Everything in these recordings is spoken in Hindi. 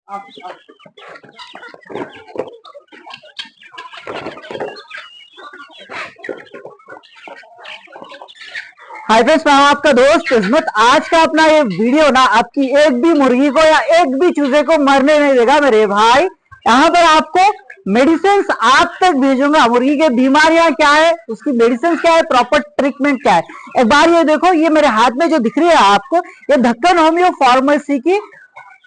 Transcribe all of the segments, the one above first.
हाय फ्रेंड्स, मैं आपका दोस्त इस्मत। आज का अपना ये वीडियो ना आपकी एक भी मुर्गी को या एक भी चूजे को मरने नहीं देगा मेरे भाई। यहाँ पर आपको मेडिसिन आप तक भेजूंगा। मुर्गी के बीमारियां क्या है, उसकी मेडिसिन क्या है, प्रॉपर ट्रीटमेंट क्या है। एक बार ये देखो, ये मेरे हाथ में जो दिख रही है आपको, ये ढक्कन होम्यो फार्मेसी की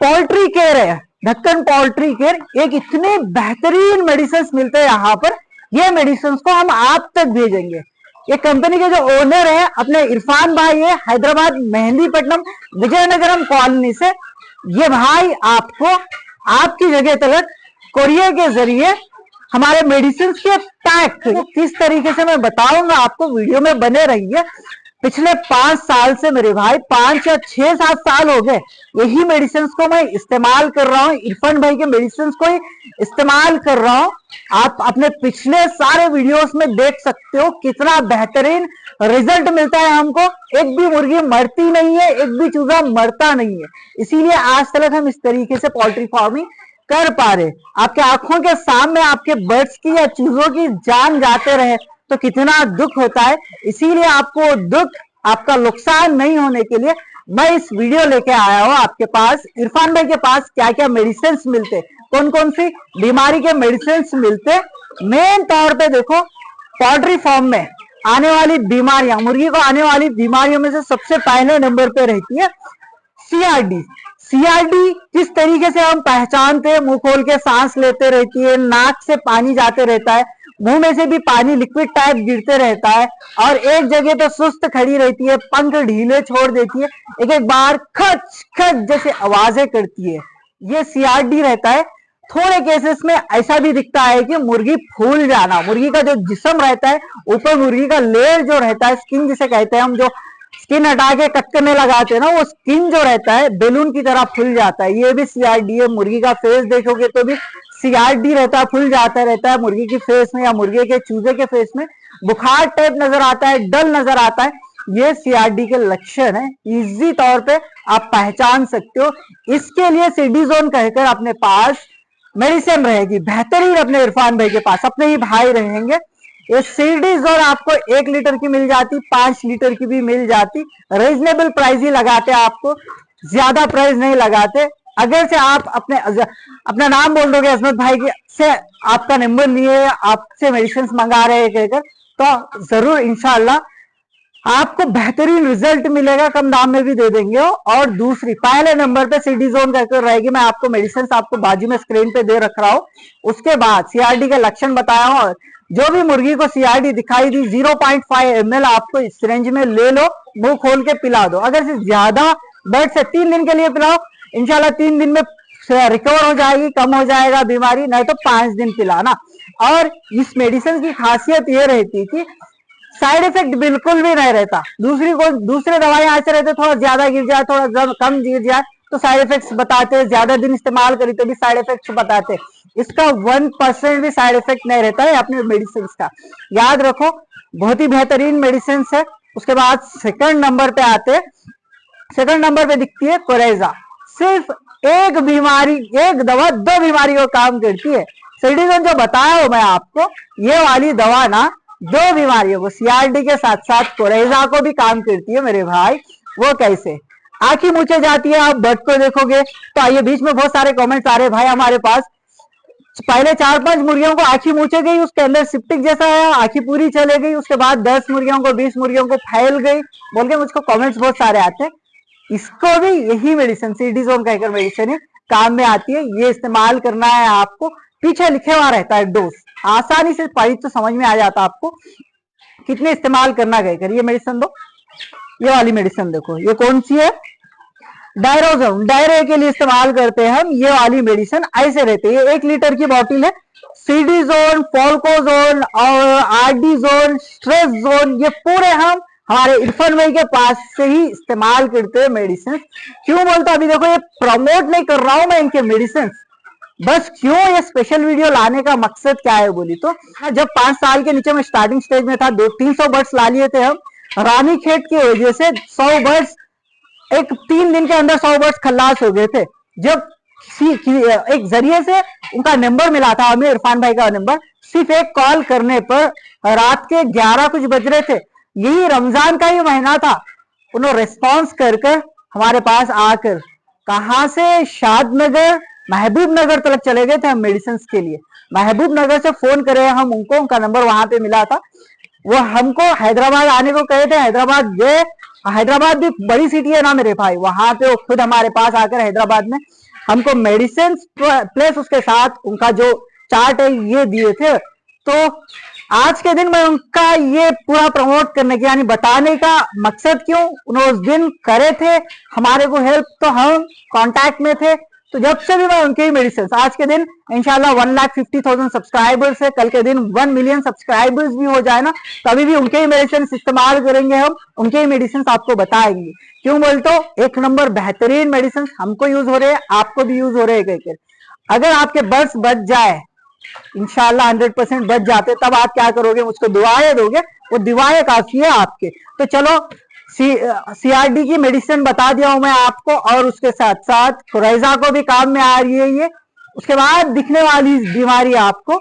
पोल्ट्री केयर है। ढक्कन पोल्ट्री केयर एक इतने बेहतरीन मेडिसिन मिलते हैं यहाँ पर। ये मेडिसिन को हम आप तक भेजेंगे। ये कंपनी के जो ओनर है अपने इरफान भाई है, हैदराबाद मेहंदीपट्टनम विजयनगरम कॉलोनी से। ये भाई आपको आपकी जगह तक कोरियर के जरिए हमारे मेडिसिन के पैक किस तरीके से मैं बताऊंगा आपको, वीडियो में बने रहिए। पिछले 5 साल से मेरे भाई 5 या 6-7 साल हो गए यही मेडिसिन को मैं इस्तेमाल कर रहा हूँ। इरफान भाई के मेडिसिन को ही इस्तेमाल कर रहा हूँ। आप अपने पिछले सारे वीडियोस में देख सकते हो कितना बेहतरीन रिजल्ट मिलता है हमको। एक भी मुर्गी मरती नहीं है, एक भी चूजा मरता नहीं है। इसीलिए आज तक हम इस तरीके से पोल्ट्री फार्मिंग कर पा रहे। आपके आंखों के सामने आपके बर्ड्स की या चूजों की जान जाते रहे तो कितना दुख होता है। इसीलिए आपको दुख, आपका नुकसान नहीं होने के लिए मैं इस वीडियो लेके आया हूँ आपके पास। इरफान भाई के पास क्या क्या मेडिसिन मिलते, कौन कौन सी बीमारी के मेडिसिन मिलते। मेन तौर पे देखो, पोल्ट्री फार्म में आने वाली बीमारियां, मुर्गी को आने वाली बीमारियों में से सबसे पहले नंबर पे रहती है सीआरडी। सीआरडी किस तरीके से हम पहचानते हैं, मुंह खोल के सांस लेते रहती है, नाक से पानी जाते रहता है, मुंह में से भी पानी लिक्विड टाइप गिरते रहता है और एक जगह तो सुस्त खड़ी रहती है, पंख ढीले छोड़ देती है, एक एक बार खच खच जैसे आवाजें करती है। ये सीआरडी रहता है। थोड़े केसेस में ऐसा भी दिखता है कि मुर्गी फूल जाना, मुर्गी का जो जिस्म रहता है ऊपर, मुर्गी का लेयर जो रहता है, स्किन जिसे कहते हैं हम, जो स्किन हटा के कटकने लगाते हैं ना, वो स्किन जो रहता है बेलून की तरह फूल जाता है। ये भी सीआरडी है। मुर्गी का फेस देखोगे तो भी सीआरडी रहता है, फूल जाता रहता है मुर्गी की फेस में या मुर्गी के चूजे के फेस में बुखार टाइप नजर आता है, डल नजर आता है। ये सीआरडी के लक्षण है। इजी तौर पे आप पहचान सकते हो। इसके लिए सिडीजोन कहकर अपने पास मेडिसिन रहेगी बेहतरीन। अपने इरफान भाई के पास अपने ही भाई रहेंगे। ये सिडीजोन आपको 1 लीटर की मिल जाती, 5 लीटर की भी मिल जाती। रीजनेबल प्राइस ही लगाते, आपको ज्यादा प्राइस नहीं लगाते। अगर से आप अपना नाम बोल दोगे अजमत भाई के से आपका नंबर लिए आपसे मेडिसिन मंगा रहे हैं कहकर, तो जरूर इंशाल्लाह आपको बेहतरीन रिजल्ट मिलेगा, कम दाम में भी दे देंगे। और दूसरी, पहले नंबर पे सिडीजोन कहकर रहेगी। मैं आपको मेडिसिन आपको बाजू में स्क्रीन पे दे रख रहा हूँ। उसके बाद सीआरडी के लक्षण बताया हूँ। जो भी मुर्गी को सीआरडी दिखाई दी 0.5 ml आपको इस रेंज में ले लो, मुंह खोल के पिला दो। अगर से ज्यादा बर्ड से 3 दिन के लिए पिलाओ, इंशाल्लाह 3 दिन में रिकवर हो जाएगी, कम हो जाएगा बीमारी। नहीं तो 5 दिन पिलाना। और इस मेडिसिन की खासियत ये रहती कि साइड इफेक्ट बिल्कुल भी नहीं रहता। दूसरे दवाइयां ऐसे रहते, थोड़ा ज्यादा गिर जाए, थोड़ा कम गिर जाए तो साइड इफेक्ट्स बताते, ज्यादा दिन इस्तेमाल करी तो भी साइड इफेक्ट्स बताते। इसका 1% भी साइड इफेक्ट नहीं रहता है अपने मेडिसिन का। याद रखो, बहुत ही बेहतरीन मेडिसिन है। उसके बाद सेकंड नंबर पे आते, सेकंड नंबर पे दिखती है कोरेजा। सिर्फ एक बीमारी, एक दवा 2 बीमारी को काम करती है। सिडीजोन जो बताया हो मैं आपको, ये वाली दवा ना 2 बीमारियों को, सीआरडी के साथ साथ कोरेजा को भी काम करती है मेरे भाई। वो कैसे? आंखी मूछे जाती है। आप बर्ड को देखोगे तो आइए, बीच में बहुत सारे कमेंट्स आ रहे भाई हमारे पास। पहले 4-5 मुर्गियों को आंखी मूछे गई, उसके अंदर सिप्टिक जैसा है, आंखी पूरी चले गई। उसके बाद 10 मुर्गियों को, 20 मुर्गियों को फैल गई बोल के मुझको कमेंट्स बहुत सारे आते हैं। इसको भी यही मेडिसिन, सिडीजोन कहकर मेडिसिन है, काम में आती है। ये इस्तेमाल करना है आपको। पीछे लिखे हुआ रहता है डोज, आसानी से पढ़ी तो समझ में आ जाता आपको कितने इस्तेमाल करना कहकर। ये मेडिसिन दो, ये वाली मेडिसिन देखो, ये कौन सी है? डायरोजोन, डायरे के लिए इस्तेमाल करते हैं हम। ये वाली मेडिसिन ऐसे रहते हैं। ये 1 लीटर की बॉटल है। सिडीजोन, फोल्कोजोन और आरडीजोन, स्ट्रेस जोन, ये पूरे हम हमारे इरफान भाई के पास से ही इस्तेमाल करते हैं मेडिसिन। क्यों बोलता, अभी देखो ये प्रमोट नहीं कर रहा हूं मैं इनके मेडिसिन, बस क्यों ये स्पेशल वीडियो लाने का मकसद क्या है बोली तो, जब 5 साल के नीचे में स्टार्टिंग स्टेज में था, 200-300 बर्ड्स ला लिए थे हम। रानी खेत की वजह से 100 बर्ड्स, एक 3 दिन के अंदर 100 बर्ड्स खल्लास हो गए थे। जब एक जरिए से उनका नंबर मिला था हमें, इरफान भाई का नंबर। सिर्फ एक कॉल करने पर रात के 11 कुछ बज रहे थे, यही रमजान का ही महीना था, उन्होंने रिस्पॉन्स कर हमारे पास आकर कहां से शादनगर महबूब नगर तक चले गए थे हम मेडिसिन के लिए। महबूब नगर से फोन करे हम उनको, उनका नंबर वहां पे मिला था, वो हमको हैदराबाद आने को कहे थे। हैदराबाद गए, हैदराबाद भी बड़ी सिटी है ना मेरे भाई, वहां पे वो खुद हमारे पास आकर हैदराबाद में हमको मेडिसिन प्लस उसके साथ उनका जो चार्ट है ये दिए थे। तो आज के दिन में उनका ये पूरा प्रमोट करने की यानी बताने का मकसद क्यों उन्होंने उस दिन करे थे हमारे को हेल्प, तो हम कांटेक्ट में थे। तो जब से भी मैं उनके ही मेडिसिन, आज के दिन इंशाल्लाह 1,50,000 सब्सक्राइबर्स है, कल के दिन 1 मिलियन सब्सक्राइबर्स भी हो जाए ना, तभी भी उनके ही मेडिसिन इस्तेमाल करेंगे हम, उनके ही मेडिसिन आपको बताएंगे। क्यों बोलते हो, एक नंबर बेहतरीन मेडिसिन हमको यूज हो रहे हैं, आपको भी यूज हो रहे हैं। अगर आपके बर्ड्स बच जाए, इंशाल्लाह 100% बच जाते, तब आप क्या करोगे, मुझको दुआएं दोगे, वो दुआएं काफी है आपके। तो चलो सीआरडी की मेडिसिन बता दिया हूं मैं आपको, और उसके साथ साथ खुरैजा को भी काम में आ रही है ये। उसके बाद दिखने वाली बीमारी आपको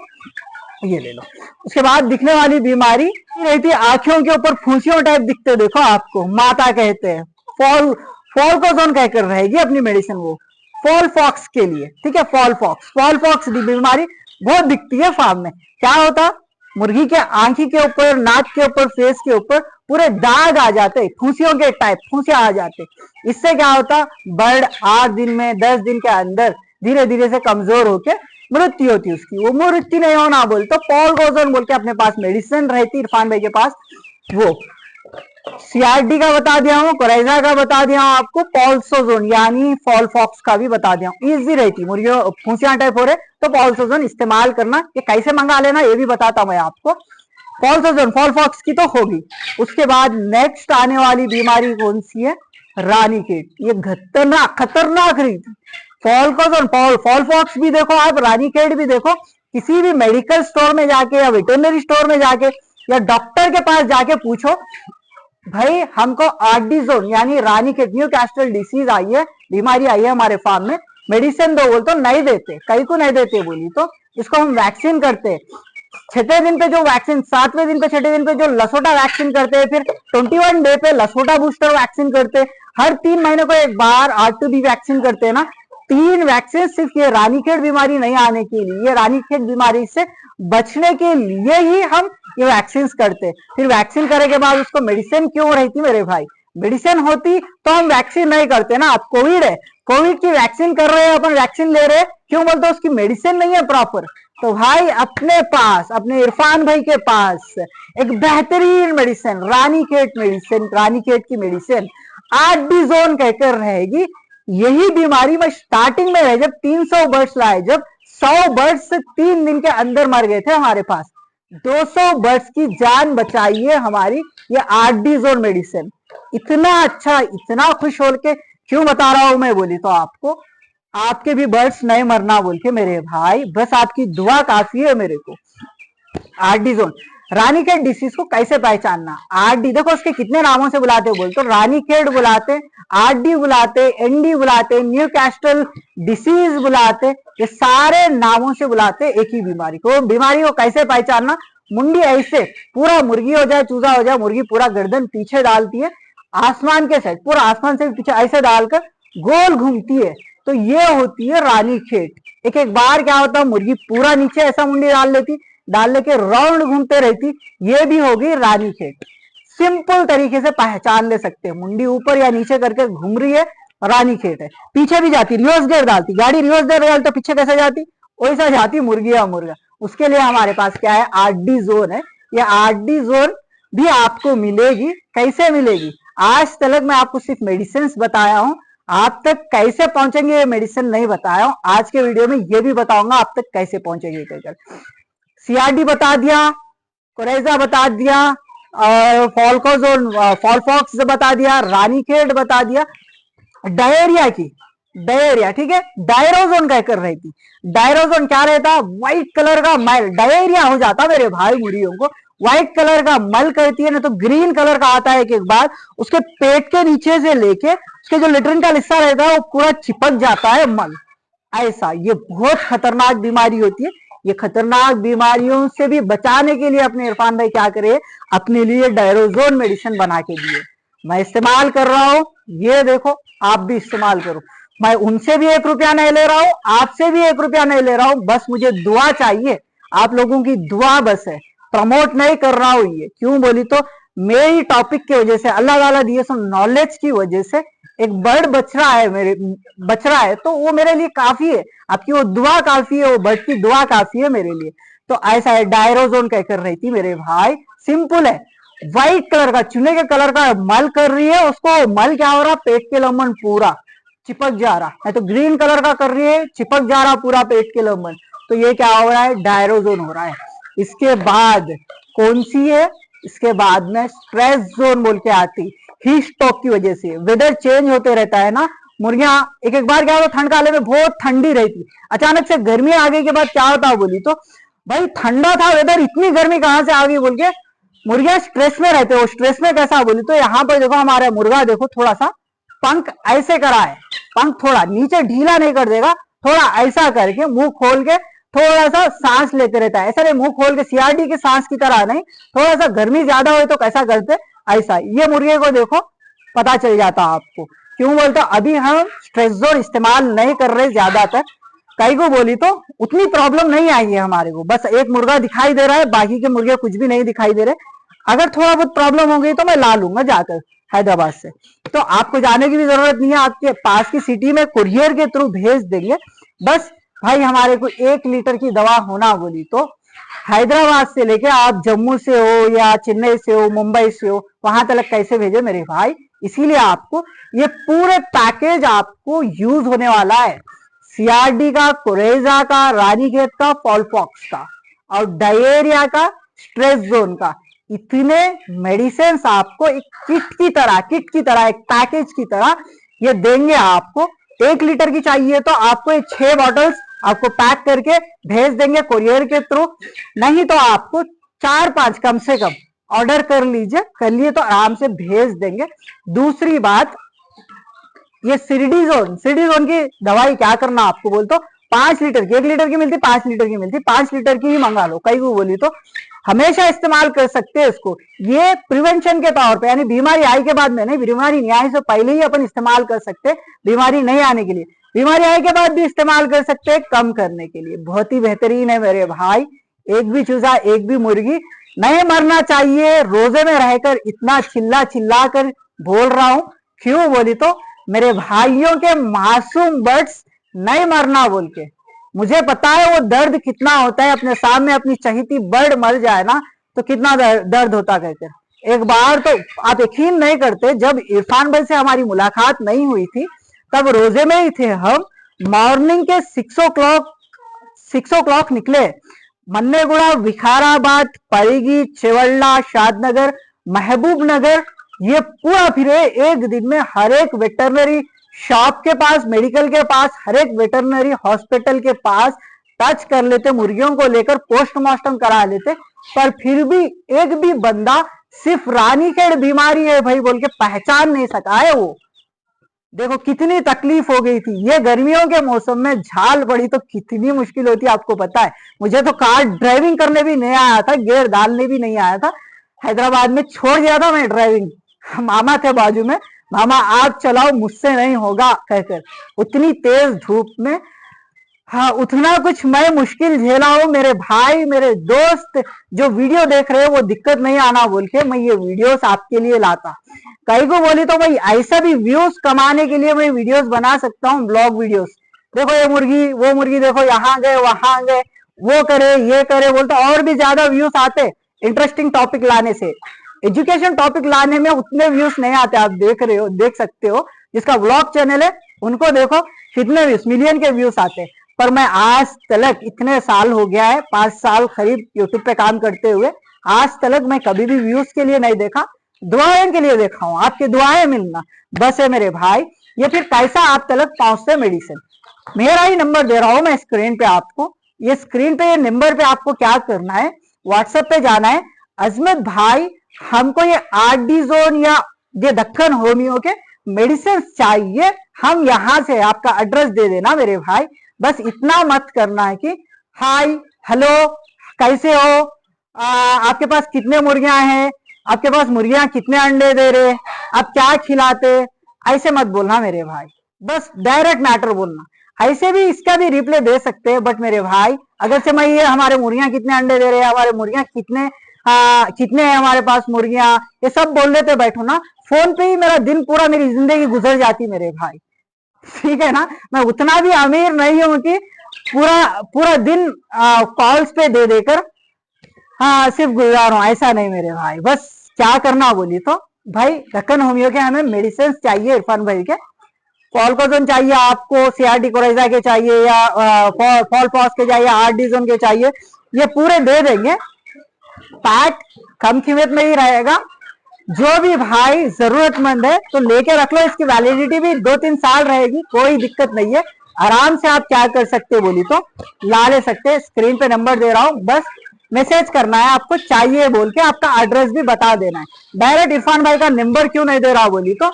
ये ले लो, उसके बाद दिखने वाली बीमारी रहती है आंखों के ऊपर फूंसियों टाइप दिखते, देखो आपको माता कहते हैं, फॉल को जोन कहकर रहेगी अपनी मेडिसिन वो, फॉल फॉक्स के लिए, ठीक है। फॉल फॉक्स बीमारी बहुत दिखती है फार्म में। क्या होता, मुर्गी के आंखी के ऊपर, नाक के ऊपर, फेस के ऊपर पूरे दाग आ जाते, फूंसियों के टाइप फूंसियां आ जाते। इससे क्या होता, बर्ड 8 दिन में 10 दिन के अंदर धीरे धीरे से कमजोर होके मृत्यु होती उसकी। वो मृत्यु नहीं होना बोल तो पॉल गोजन बोल के अपने पास मेडिसिन रहती इरफान भाई के पास, वो सीआरडी का बता दिया हूँ, कोरेजा का बता दिया हूँ आपको, पॉल्सोजोन यानी फॉल फॉक्स का भी बता दिया हूँ। इजी रहती, मुर्गियों फूंसियां टाइप हो रहे तो पॉल्सोजोन इस्तेमाल करना, ये कैसे मंगा लेना ये भी बताता मैं आपको। पॉल्सोजोन फॉल फॉक्स की तो होगी। उसके बाद नेक्स्ट आने वाली बीमारी कौन सी है, रानीखेत। ये खतरनाक रही फॉल फॉक्स भी देखो आप, रानीखेत भी देखो, किसी भी मेडिकल स्टोर में जाके या वेटरनरी स्टोर में जाके या डॉक्टर के पास जाके पूछो, भाई हमको आर्डिजोन यानी रानीखेत न्यूकास्टल डिसीज आई है, बीमारी आई है हमारे फार्म में, मेडिसिन दो बोल तो नहीं देते। कई को नहीं देते बोली तो इसको हम वैक्सीन करते हैं, 6वें दिन पे जो वैक्सीन, 7वें दिन पे 6ठे दिन पे जो लसोटा वैक्सीन करते हैं, फिर 21 डे पे लसोटा बूस्टर वैक्सीन करते हैं, हर 3 महीने को एक बार R2D वैक्सीन करते हैं ना। 3 वैक्सीन सिर्फ ये रानीखेत बीमारी नहीं आने के लिए, ये रानीखेत बीमारी से बचने के लिए ही हम ये वैक्सीन करते। फिर वैक्सीन करने के बाद उसको मेडिसिन क्यों रहती मेरे भाई, मेडिसिन होती तो हम वैक्सीन नहीं करते ना। अब कोविड है, कोविड की वैक्सीन कर रहे हैं अपन, वैक्सीन ले रहे हैं, क्यों बोलते उसकी मेडिसिन नहीं है प्रॉपर। तो भाई अपने पास, अपने इरफान भाई के पास एक बेहतरीन मेडिसिन रानीखेत मेडिसिन, रानीखेत की मेडिसिन आर्डिजोन कहकर रहेगी। यही बीमारी में स्टार्टिंग में रहे, जब 300 बर्ड्स लाए, जब 100 बर्ड्स 3 दिन के अंदर मर गए थे हमारे पास, 200 बर्ड्स की जान बचाई है हमारी ये आर्डिजोन मेडिसिन। इतना अच्छा, इतना खुश होकर के क्यों बता रहा हूं मैं बोली तो आपको, आपके भी बर्ड्स नहीं मरना बोल के मेरे भाई, बस आपकी दुआ काफी है मेरे को। आर्डिजोन रानीखेत डिसीज को कैसे पहचानना, आरडी देखो उसके कितने नामों से बुलाते हो बोल तो, रानीखेत बुलाते, आरडी बुलाते, एनडी बुलाते, न्यूकास्टल डिसीज बुलाते, ये सारे नामों से बुलाते एक ही बीमारी को। बीमारी को कैसे पहचानना, मुंडी ऐसे पूरा मुर्गी हो जाए, चूजा हो जाए, मुर्गी पूरा गर्दन पीछे डालती है, आसमान के साइड, पूरा आसमान से पीछे ऐसे डालकर गोल घूमती है, तो ये होती है रानीखेत। एक एक बार क्या होता है, मुर्गी पूरा नीचे ऐसा मुंडी डाल लेके राउंड घूमते रहती, ये भी होगी रानीखेत। सिंपल तरीके से पहचान ले सकते हैं, मुंडी ऊपर या नीचे करके घूम रही है, रानीखेत है। पीछे भी जाती, रिवर्स गियर डालती, गाड़ी रिवर्स गियर डालती तो पीछे कैसे जाती, वैसा जाती मुर्गी या मुर्गा। उसके लिए हमारे पास क्या है, आर्डिजोन है। ये आर्डिजोन भी आपको मिलेगी, कैसे मिलेगी, आज तक मैं आपको सिर्फ मेडिसिन बताया हूं, आप तक कैसे पहुंचेंगे ये मेडिसिन नहीं बताया हूं। आज के वीडियो में ये भी बताऊंगा आप तक कैसे पहुंचेंगे। सीआरडी बता दिया, कोरेजा बता दिया, फॉल फॉक्स बता दिया, रानीखेत बता दिया, डायरिया की, डायरिया ठीक है, डायरोजोन कहकर रहती। डायरोजोन क्या रहता, व्हाइट कलर का मल, डायरिया हो जाता मेरे भाई मुर्गियों को, व्हाइट कलर का मल करती है ना, तो ग्रीन कलर का आता है एक एक बार, उसके पेट के नीचे से लेके उसके जो लेटरिन का हिस्सा रहता है वो पूरा चिपक जाता है मल, ऐसा ये बहुत खतरनाक बीमारी होती है। ये खतरनाक बीमारियों से भी बचाने के लिए अपने इरफान भाई क्या करे, अपने लिए डायरोजोन मेडिसिन बना के दिए। मैं इस्तेमाल कर रहा हूं, ये देखो आप भी इस्तेमाल करो। मैं उनसे भी 1 रुपया नहीं ले रहा हूं, आपसे भी 1 रुपया नहीं ले रहा हूं, बस मुझे दुआ चाहिए, आप लोगों की दुआ बस है। प्रमोट नहीं कर रहा हूं, ये क्यों बोली तो मेरी टॉपिक की वजह से, अल्लाह ताला दिए सो नॉलेज की वजह से एक बर्ड बच रहा है, बच रहा है, तो वो मेरे लिए काफी है। आपकी वो दुआ काफी है, वो बर्ड की दुआ काफी है मेरे लिए। तो ऐसा है, डायरोजोन कहकर रही थी मेरे भाई, सिंपल है। व्हाइट कलर का, चुने के कलर का मल कर रही है, उसको मल क्या हो रहा, पेट के लंबन पूरा चिपक जा रहा है। तो ग्रीन कलर का कर रही है, चिपक जा रहा पूरा पेट के लंबन, तो ये क्या हो रहा है, डायरोजोन हो रहा है। इसके बाद कौन सी है, इसके बाद में स्ट्रेस जोन बोल के आती, हीट स्ट्रोक की वजह से। वेदर चेंज होते रहता है ना, मुर्गियां एक एक बार क्या होता, ठंड काले में बहुत ठंडी रहती, अचानक से गर्मी आ गई के बाद क्या होता बोली तो भाई ठंडा था वेदर, इतनी गर्मी कहां से आ गई बोल के मुर्गियां स्ट्रेस में रहते हो। स्ट्रेस में कैसा बोली तो यहाँ पर देखो हमारा मुर्गा देखो थोड़ा सा पंख ऐसे करा है, पंख थोड़ा नीचे ढीला नहीं कर देगा, थोड़ा ऐसा करके मुंह खोल के थोड़ा सा सांस लेते रहता है। ऐसा नहीं मुंह खोल के सीआरडी के सांस की तरह नहीं, थोड़ा सा गर्मी ज्यादा हो तो कैसा करते ऐसा। ये मुर्गे को देखो पता चल जाता आपको, क्यों बोलते अभी हम स्ट्रेस जोन इस्तेमाल नहीं कर रहे ज्यादातर। कई को बोली तो उतनी प्रॉब्लम नहीं आई है हमारे को, बस एक मुर्गा दिखाई दे रहा है, बाकी के मुर्गे कुछ भी नहीं दिखाई दे रहे। अगर थोड़ा बहुत प्रॉब्लम हो गई तो मैं ला लूंगा जाकर हैदराबाद से, तो आपको जाने की भी जरूरत नहीं है, आपके पास की सिटी में कुरियर के थ्रू भेज देंगे। बस भाई हमारे को 1 लीटर की दवा होना बोली तो हैदराबाद से लेके आप जम्मू से हो या चेन्नई से हो, मुंबई से हो, वहां तक कैसे भेजे मेरे भाई। इसीलिए आपको ये पूरे पैकेज आपको यूज होने वाला है, सीआरडी का, कोरेजा का, रानीखेत का, फॉलपॉक्स का और डायरिया का, स्ट्रेस जोन का। इतने मेडिसिन आपको एक किट की तरह एक पैकेज की तरह ये देंगे आपको। 1 लीटर की चाहिए तो आपको ये 6 बॉटल्स आपको पैक करके भेज देंगे कुरियर के थ्रू, नहीं तो आपको 4-5 कम से कम ऑर्डर कर लिए तो आराम से भेज देंगे। दूसरी बात, ये सिडीजोन की दवाई क्या करना आपको बोल तो 5 लीटर की, 1 लीटर की मिलती, 5 लीटर की मिलती, 5 लीटर की ही मंगा लो। कई को बोली तो हमेशा इस्तेमाल कर सकते हैं इसको, ये प्रिवेंशन के तौर पे, यानी बीमारी आई के बाद में नहीं, बीमारी नहीं आई से पहले ही अपन इस्तेमाल कर सकते हैं, बीमारी नहीं आने के लिए। बीमारी आने के बाद भी इस्तेमाल कर सकते हैं कम करने के लिए। बहुत ही बेहतरीन है मेरे भाई, एक भी चूजा एक भी मुर्गी नहीं मरना चाहिए। रोजे में रहकर इतना चिल्ला कर बोल रहा हूं, क्यों बोली तो मेरे भाइयों के मासूम बर्ड्स नहीं मरना बोल के, मुझे पता है वो दर्द कितना होता है, अपने सामने अपनी चहीती बर्ड मर जाए ना तो कितना दर्द होता कहकर। एक बार तो आप यकीन नहीं करते, जब इरफान भाई से हमारी मुलाकात नहीं हुई थी तब रोजे में ही थे हम, मॉर्निंग के 6 o'clock निकले, मन्नेगुड़ा, विकाराबाद, परिगी, चेवल्ला, शादनगर, महबूब नगर, ये पूरा फिरे एक दिन में। हर एक वेटरनरी शॉप के पास, मेडिकल के पास, हर एक वेटरनरी हॉस्पिटल के पास टच कर लेते, मुर्गियों को लेकर पोस्टमार्टम करा लेते, पर फिर भी एक भी बंदा सिर्फ रानीखेत बीमारी है भाई बोल के पहचान नहीं सका है। वो देखो कितनी तकलीफ हो गई थी। ये गर्मियों के मौसम में झाल पड़ी तो कितनी मुश्किल होती है आपको पता है। मुझे तो कार ड्राइविंग करने भी नहीं आया था, गियर डालने भी नहीं आया था, हैदराबाद में छोड़ दिया था मैं ड्राइविंग। मामा थे बाजू में, मामा आप चलाओ मुझसे नहीं होगा कहकर, उतनी तेज धूप में हाँ उतना कुछ मैं मुश्किल झेला हूं। मेरे भाई मेरे दोस्त जो वीडियो देख रहे हैं वो दिक्कत नहीं आना बोल के मैं ये वीडियोस आपके लिए लाता। कई को बोली तो भाई ऐसा भी व्यूज कमाने के लिए मैं वीडियोस बना सकता हूँ, ब्लॉग वीडियोस। देखो ये मुर्गी वो मुर्गी, देखो यहाँ गए वहां गए, वो करे ये करे बोलते, और भी ज्यादा व्यूज आते इंटरेस्टिंग टॉपिक लाने से। एजुकेशन टॉपिक लाने में उतने व्यूज नहीं आते, आप देख रहे हो, देख सकते हो। जिसका व्लॉग चैनल है उनको देखो कितने व्यूज, मिलियन के व्यूज आते। पर मैं आज तक, इतने साल हो गया है, 5 साल करीब यूट्यूब पे काम करते हुए, आज तक मैं कभी भी व्यूज के लिए नहीं देखा, दुआएं के लिए देखा हूं। आपकी दुआएं मिलना बस है मेरे भाई। ये फिर कैसा आप तक पहुंचते मेडिसिन, मेरा ही नंबर दे रहा हूं मैं स्क्रीन पे आपको। ये स्क्रीन पे, ये नंबर पे आपको क्या करना है, व्हाट्सएप पे जाना है, अजमत भाई हमको ये आर्डिजोन या ये दक्कन होमियो के मेडिसिन चाहिए, हम यहां से आपका एड्रेस दे देना मेरे भाई। बस इतना मत करना है कि हाय हेलो कैसे हो, आपके पास कितने मुर्गियां हैं, आपके पास मुर्गियां कितने अंडे दे रहे, आप क्या खिलाते, ऐसे मत बोलना मेरे भाई। बस डायरेक्ट मैटर बोलना। ऐसे भी इसका भी रिप्लाई दे सकते हैं, बट मेरे भाई अगर से मैं ये हमारे मुर्गियां कितने अंडे दे रहे हैं, हमारे मुर्गियां कितने हैं हमारे पास मुर्गियां, ये सब बोल देते बैठो ना, फोन पे ही मेरा दिन पूरा, मेरी जिंदगी गुजर जाती मेरे भाई। ठीक है ना, मैं उतना भी अमीर नहीं हूं कि पूरा पूरा दिन कॉल्स पे दे देकर सिर्फ गुजारूं, ऐसा नहीं मेरे भाई। बस क्या करना बोली तो भाई, ढक्कन होमियो के हमें मेडिसिन चाहिए, इरफान भाई के फॉलकोजन चाहिए आपको, सीआरटी कोराइजा के चाहिए, या फॉल पॉस के चाहिए, आरडीजोन के चाहिए, ये पूरे दे देंगे। पैक कम कीमत में ही रहेगा। जो भी भाई जरूरतमंद है तो लेके रख लो, इसकी वैलिडिटी भी 2-3 साल रहेगी, कोई दिक्कत नहीं है। आराम से आप क्या कर सकते बोली तो ला ले सकते। स्क्रीन पे नंबर दे रहा हूं, बस मैसेज करना है, आपको चाहिए बोल के आपका एड्रेस भी बता देना है। डायरेक्ट इरफान भाई का नंबर क्यों नहीं दे रहा बोली तो,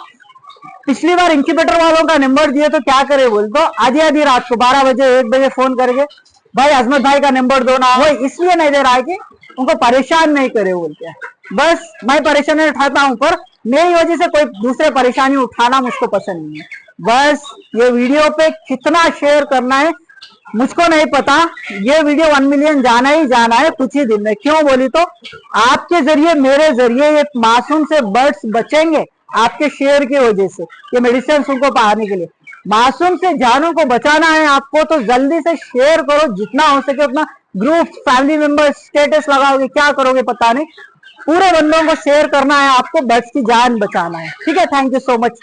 पिछली बार इंक्यूबेटर वालों का नंबर दिए तो क्या करे बोल तो आधी आधी रात को 12 बजे 1 बजे फोन करके भाई अजमत भाई का नंबर दो ना, वो इसलिए नहीं दे रहा है कि उनको परेशान नहीं करे बोल के। बस मैं परेशानी उठाता हूं, पर मेरी वजह से कोई दूसरे परेशानी उठाना मुझको पसंद नहीं है। बस ये वीडियो पे कितना शेयर करना है मुझको नहीं पता, ये वीडियो 1 मिलियन जाना ही जाना है कुछ ही दिन में। क्यों बोली तो आपके जरिए, मेरे जरिए ये मासूम से बर्ड्स बचेंगे आपके शेयर की वजह से, ये मेडिसिन उनको पाने के लिए। मासूम से जानों को बचाना है आपको तो जल्दी से शेयर करो, जितना हो सके उतना। ग्रुप, फैमिली मेंबर, स्टेटस लगाओगे, क्या करोगे पता नहीं, पूरे बंदों को शेयर करना है आपको, बर्ड्स की जान बचाना है। ठीक है, थैंक यू सो मच।